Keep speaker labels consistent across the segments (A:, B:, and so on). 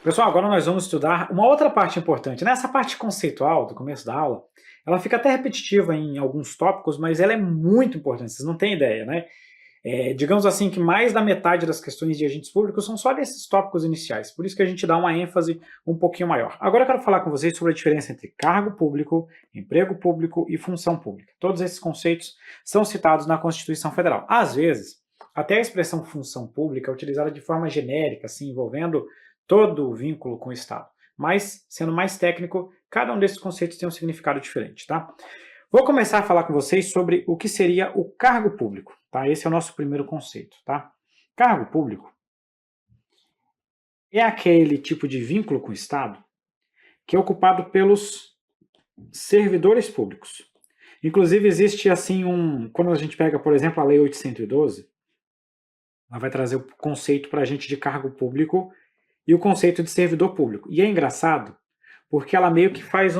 A: Pessoal, agora nós vamos estudar uma outra parte importante. Nessa parte conceitual do começo da aula, ela fica até repetitiva em alguns tópicos, mas ela é muito importante, vocês não têm ideia, né? Digamos assim que mais da metade das questões de agentes públicos são só desses tópicos iniciais, por isso que a gente dá uma ênfase um pouquinho maior. Agora eu quero falar com vocês sobre a diferença entre cargo público, emprego público e função pública. Todos esses conceitos são citados na Constituição Federal. Às vezes, até a expressão função pública é utilizada de forma genérica, assim, envolvendo todo o vínculo com o Estado. Mas, sendo mais técnico, cada um desses conceitos tem um significado diferente, tá? Vou começar a falar com vocês sobre o que seria o cargo público, tá? Esse é o nosso primeiro conceito, tá? Cargo público é aquele tipo de vínculo com o Estado que é ocupado pelos servidores públicos. Inclusive, existe assim quando a gente pega, por exemplo, a Lei 812, ela vai trazer o conceito para a gente de cargo público e o conceito de servidor público. E é engraçado, porque ela meio que faz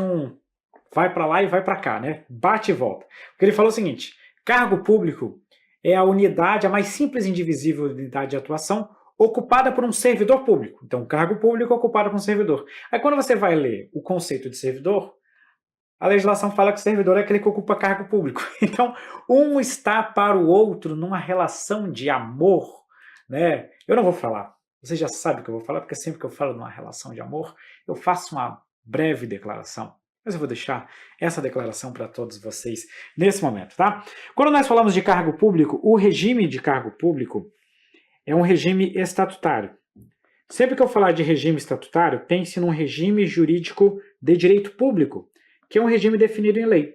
A: vai para lá e vai para cá, né? Bate e volta. Porque ele falou o seguinte: cargo público é a unidade, a mais simples e indivisível unidade de atuação ocupada por um servidor público. Então, cargo público ocupado por um servidor. Aí, quando você vai ler o conceito de servidor, a legislação fala que o servidor é aquele que ocupa cargo público. Então, um está para o outro numa relação de amor, né? Eu não vou falar. Você já sabe o que eu vou falar, porque sempre que eu falo numa relação de amor, eu faço uma breve declaração. Mas eu vou deixar essa declaração para todos vocês nesse momento, tá? Quando nós falamos de cargo público, o regime de cargo público é um regime estatutário. Sempre que eu falar de regime estatutário, pense num regime jurídico de direito público, que é um regime definido em lei.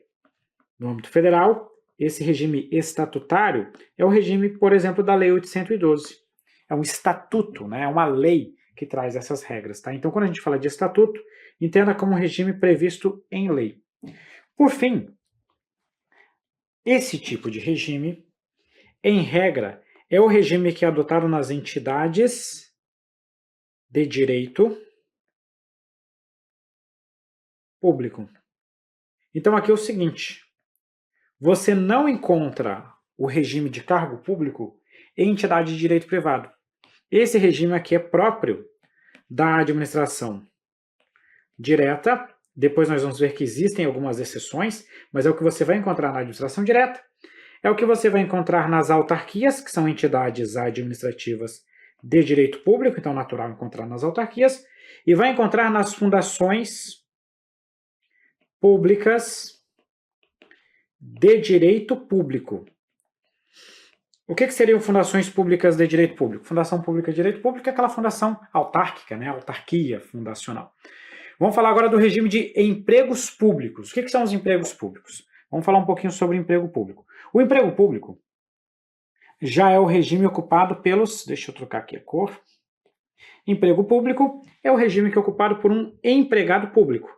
A: No âmbito federal, esse regime estatutário é o regime, por exemplo, da Lei 812. É um estatuto, né? É uma lei que traz essas regras, tá? Então, quando a gente fala de estatuto, entenda como um regime previsto em lei. Por fim, esse tipo de regime, em regra, é o regime que é adotado nas entidades de direito público. Então, aqui é o seguinte: você não encontra o regime de cargo público em entidade de direito privado. Esse regime aqui é próprio da administração direta. Depois nós vamos ver que existem algumas exceções, mas é o que você vai encontrar na administração direta. É o que você vai encontrar nas autarquias, que são entidades administrativas de direito público, então é natural encontrar nas autarquias, e vai encontrar nas fundações públicas de direito público. O que seriam fundações públicas de direito público? Fundação pública de direito público é aquela fundação autárquica, né? Autarquia fundacional. Vamos falar agora do regime de empregos públicos. O que são os empregos públicos? Vamos falar um pouquinho sobre o emprego público. O emprego público já é o regime ocupado pelos... Deixa eu trocar aqui a cor. Emprego público é o regime que é ocupado por um empregado público.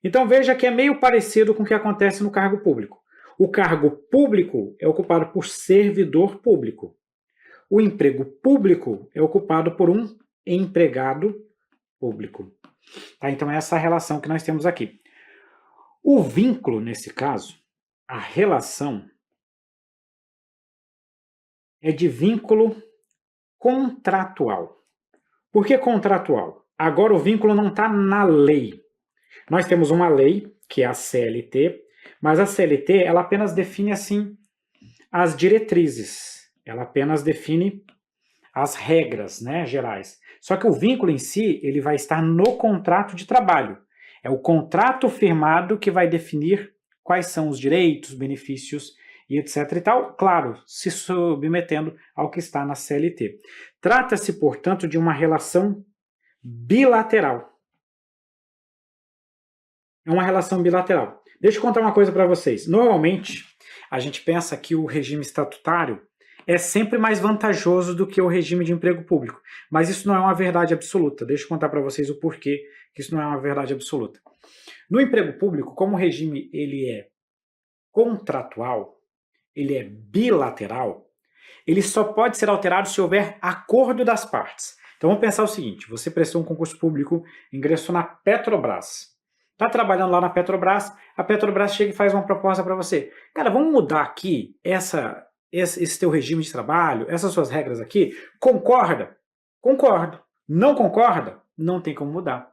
A: Então veja que é meio parecido com o que acontece no cargo público. O cargo público é ocupado por servidor público. O emprego público é ocupado por um empregado público. Tá? Então é essa relação que nós temos aqui. O vínculo, nesse caso, a relação, é de vínculo contratual. Por que contratual? Agora o vínculo não está na lei. Nós temos uma lei, que é a CLT, mas a CLT ela apenas define assim as diretrizes, ela apenas define as regras, né, gerais. Só que o vínculo em si ele vai estar no contrato de trabalho. É o contrato firmado que vai definir quais são os direitos, benefícios e etc. e tal, claro, se submetendo ao que está na CLT. Trata-se, portanto, de uma relação bilateral. É uma relação bilateral. Deixa eu contar uma coisa para vocês. Normalmente, a gente pensa que o regime estatutário é sempre mais vantajoso do que o regime de emprego público. Mas isso não é uma verdade absoluta. Deixa eu contar para vocês o porquê que isso não é uma verdade absoluta. No emprego público, como o regime ele é contratual, ele é bilateral, ele só pode ser alterado se houver acordo das partes. Então vamos pensar o seguinte: você prestou um concurso público, ingressou na Petrobras. Está trabalhando lá na Petrobras, a Petrobras chega e faz uma proposta para você. Cara, vamos mudar aqui esse teu regime de trabalho, essas suas regras aqui? Concorda? Concordo. Não concorda? não tem como mudar.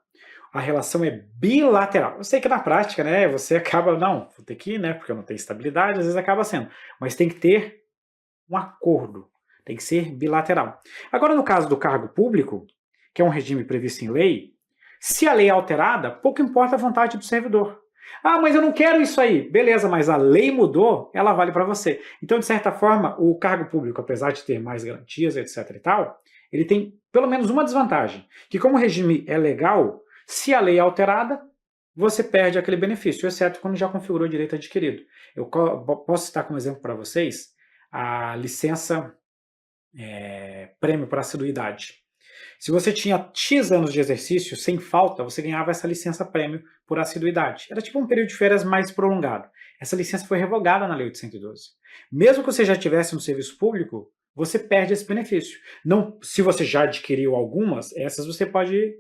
A: A relação é bilateral. Eu sei que na prática, né, você acaba, não, vou ter que ir, né, porque eu não tenho estabilidade, às vezes acaba sendo. Mas tem que ter um acordo, tem que ser bilateral. Agora, no caso do cargo público, que é um regime previsto em lei, se a lei é alterada, pouco importa a vontade do servidor. Ah, mas eu não quero isso aí. Beleza, mas a lei mudou, ela vale para você. Então, de certa forma, o cargo público, apesar de ter mais garantias, etc e tal, ele tem pelo menos uma desvantagem, que como o regime é legal, se a lei é alterada, você perde aquele benefício, exceto quando já configurou o direito adquirido. Eu posso citar como exemplo para vocês a licença prêmio por assiduidade. Se você tinha X anos de exercício sem falta, você ganhava essa licença prêmio por assiduidade. Era tipo um período de férias mais prolongado. Essa licença foi revogada na Lei 812. Mesmo que você já tivesse no serviço público, você perde esse benefício. Não, se você já adquiriu algumas, essas você pode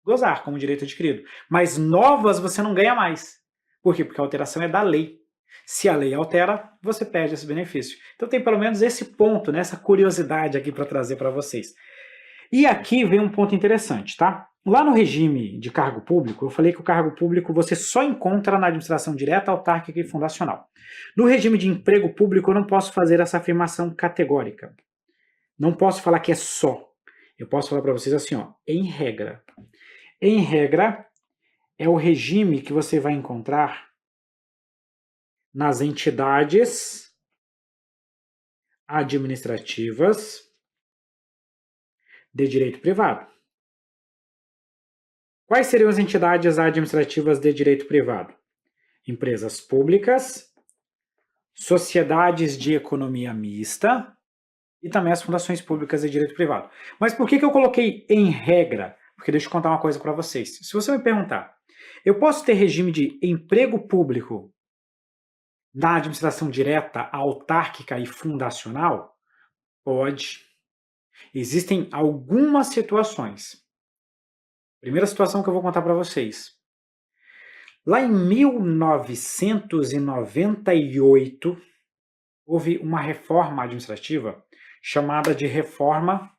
A: gozar como direito adquirido. Mas novas você não ganha mais. Por quê? Porque a alteração é da lei. Se a lei altera, você perde esse benefício. Então tem pelo menos esse ponto, né, essa curiosidade aqui para trazer para vocês. E aqui vem um ponto interessante, tá? Lá no regime de cargo público, eu falei que o cargo público você só encontra na administração direta, autárquica e fundacional. No regime de emprego público, eu não posso fazer essa afirmação categórica. Não posso falar que é só. Eu posso falar para vocês assim, ó, em regra. Em regra, é o regime que você vai encontrar nas entidades administrativas de direito privado. Quais seriam as entidades administrativas de direito privado? Empresas públicas, sociedades de economia mista e também as fundações públicas de direito privado. Mas por que eu coloquei em regra? Porque deixa eu contar uma coisa para vocês. Se você me perguntar, eu posso ter regime de emprego público na administração direta, autárquica e fundacional? Pode. Existem algumas situações. Primeira situação que eu vou contar para vocês. Lá em 1998, houve uma reforma administrativa chamada de reforma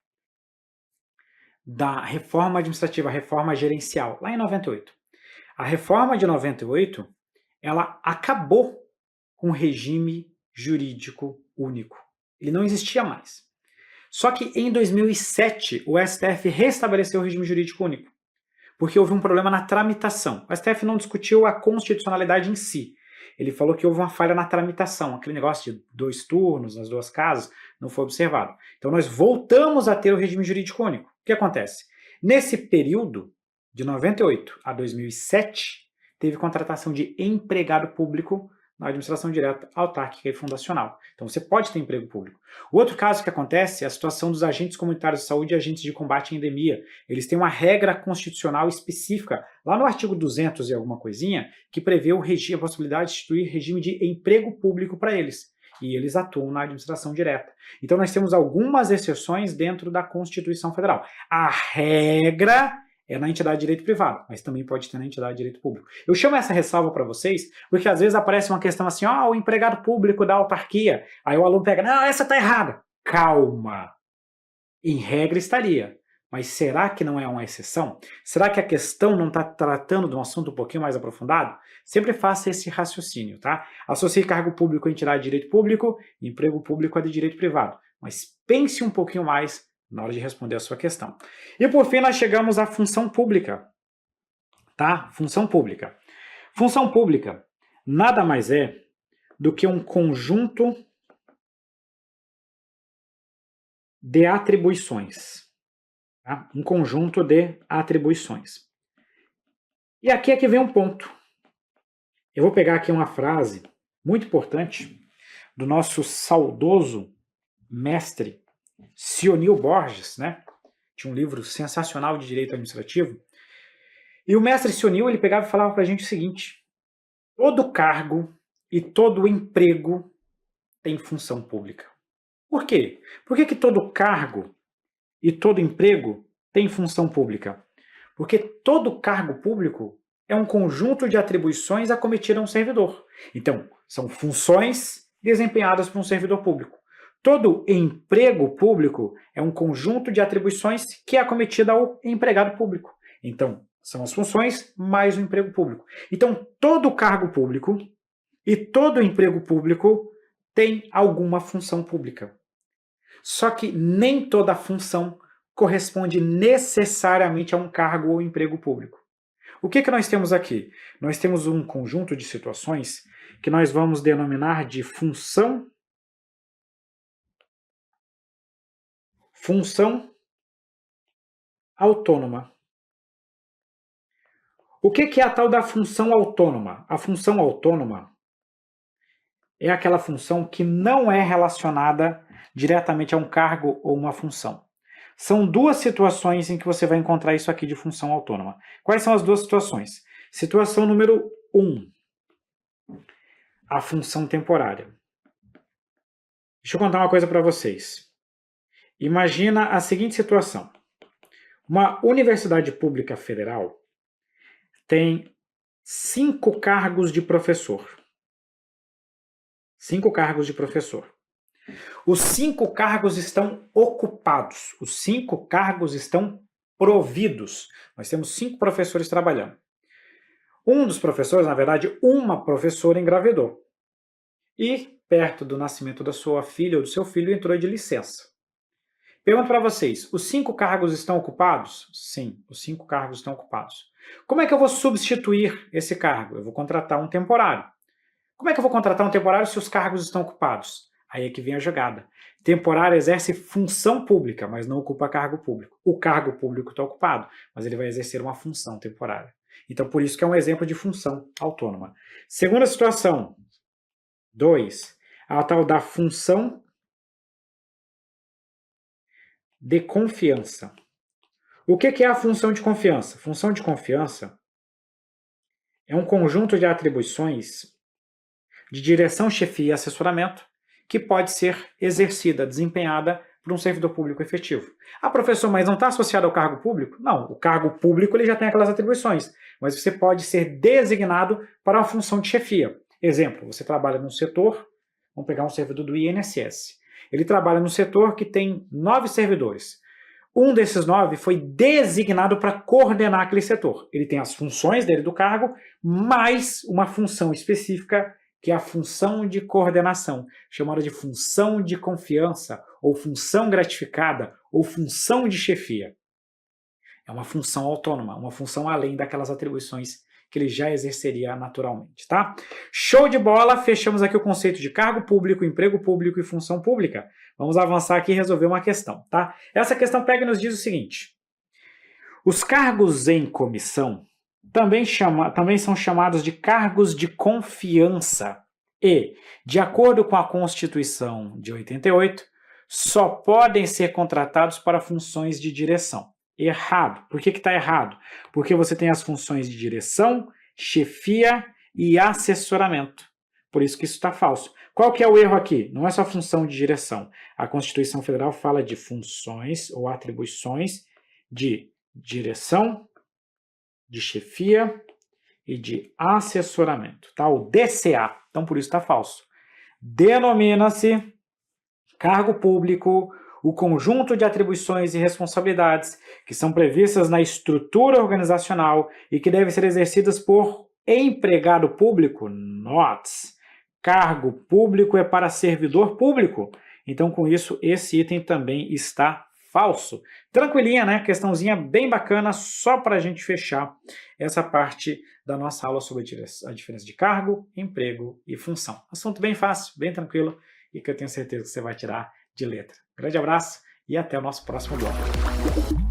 A: administrativa, reforma gerencial, lá em 98. A reforma de 98, ela acabou com o regime jurídico único. Ele não existia mais. Só que em 2007, o STF restabeleceu o regime jurídico único, porque houve um problema na tramitação. O STF não discutiu a constitucionalidade em si. Ele falou que houve uma falha na tramitação. Aquele negócio de 2 turnos nas 2 casas não foi observado. Então nós voltamos a ter o regime jurídico único. O que acontece? Nesse período, de 98 a 2007, teve contratação de empregado público na administração direta, autárquica e fundacional. Então você pode ter emprego público. O outro caso que acontece é a situação dos agentes comunitários de saúde e agentes de combate à endemia. Eles têm uma regra constitucional específica, lá no artigo 200 e alguma coisinha, que prevê a possibilidade de instituir regime de emprego público para eles. E eles atuam na administração direta. Então nós temos algumas exceções dentro da Constituição Federal. A regra é na entidade de direito privado, mas também pode ter na entidade de direito público. Eu chamo essa ressalva para vocês, porque às vezes aparece uma questão assim, o empregado público da autarquia, aí o aluno pega, não, essa está errada. Calma. Em regra estaria, mas será que não é uma exceção? Será que a questão não está tratando de um assunto um pouquinho mais aprofundado? Sempre faça esse raciocínio, tá? Associe cargo público à entidade de direito público, emprego público a de direito privado, mas pense um pouquinho mais na hora de responder a sua questão. E por fim, nós chegamos à função pública. Tá? Função pública. Função pública nada mais é do que um conjunto de atribuições. Tá? Um conjunto de atribuições. E aqui é que vem um ponto. Eu vou pegar aqui uma frase muito importante do nosso saudoso mestre Sionil Borges, né? Tinha um livro sensacional de direito administrativo. E o mestre Sionil, ele pegava e falava para a gente o seguinte: todo cargo e todo emprego tem função pública. Por quê? Por que todo cargo e todo emprego tem função pública? Porque todo cargo público é um conjunto de atribuições acometidas a um servidor. Então, são funções desempenhadas por um servidor público. Todo emprego público é um conjunto de atribuições que é acometido ao empregado público. Então, são as funções mais o emprego público. Então, todo cargo público e todo emprego público tem alguma função pública. Só que nem toda função corresponde necessariamente a um cargo ou emprego público. O que nós temos aqui? Nós temos um conjunto de situações que nós vamos denominar de função autônoma. O que é a tal da função autônoma? A função autônoma é aquela função que não é relacionada diretamente a um cargo ou uma função. São duas situações em que você vai encontrar isso aqui de função autônoma. Quais são as duas situações? Situação número 1, a função temporária. Deixa eu contar uma coisa para vocês. Imagina a seguinte situação. Uma universidade pública federal tem 5 cargos de professor. 5 cargos de professor. Os 5 cargos estão ocupados. Os 5 cargos estão providos. Nós temos 5 professores trabalhando. Um dos professores, na verdade, uma professora engravidou. E, perto do nascimento da sua filha ou do seu filho, entrou de licença. Pergunto para vocês, os 5 cargos estão ocupados? Sim, os 5 cargos estão ocupados. Como é que eu vou substituir esse cargo? Eu vou contratar um temporário. Como é que eu vou contratar um temporário se os cargos estão ocupados? Aí é que vem a jogada. Temporário exerce função pública, mas não ocupa cargo público. O cargo público está ocupado, mas ele vai exercer uma função temporária. Então, por isso que é um exemplo de função autônoma. Segunda situação. 2. A tal da função de confiança. O que é a função de confiança? Função de confiança é um conjunto de atribuições de direção, chefia e assessoramento que pode ser exercida, desempenhada por um servidor público efetivo. Ah, professor, mas não está associado ao cargo público? Não, o cargo público ele já tem aquelas atribuições, mas você pode ser designado para uma função de chefia. Exemplo, você trabalha num setor, vamos pegar um servidor do INSS. Ele trabalha no setor que tem 9 servidores. Um desses 9 foi designado para coordenar aquele setor. Ele tem as funções dele do cargo, mais uma função específica, que é a função de coordenação, chamada de função de confiança, ou função gratificada, ou função de chefia. É uma função autônoma, uma função além daquelas atribuições que ele já exerceria naturalmente, tá? Show de bola! Fechamos aqui o conceito de cargo público, emprego público e função pública. Vamos avançar aqui e resolver uma questão, tá? Essa questão pega e nos diz o seguinte. Os cargos em comissão também são chamados de cargos de confiança e, de acordo com a Constituição de 88, só podem ser contratados para funções de direção. Errado. Por que está errado? Porque você tem as funções de direção, chefia e assessoramento. Por isso que isso está falso. Qual que é o erro aqui? Não é só função de direção. A Constituição Federal fala de funções ou atribuições de direção, de chefia e de assessoramento, tá? O DCA. Então, por isso está falso. Denomina-se cargo público o conjunto de atribuições e responsabilidades que são previstas na estrutura organizacional e que devem ser exercidas por empregado público. Notes. Cargo público é para servidor público. Então, com isso, esse item também está falso. Tranquilinha, né? Questãozinha bem bacana, só para a gente fechar essa parte da nossa aula sobre a diferença de cargo, emprego e função. Assunto bem fácil, bem tranquilo e que eu tenho certeza que você vai tirar de letra. Grande abraço e até o nosso próximo bloco.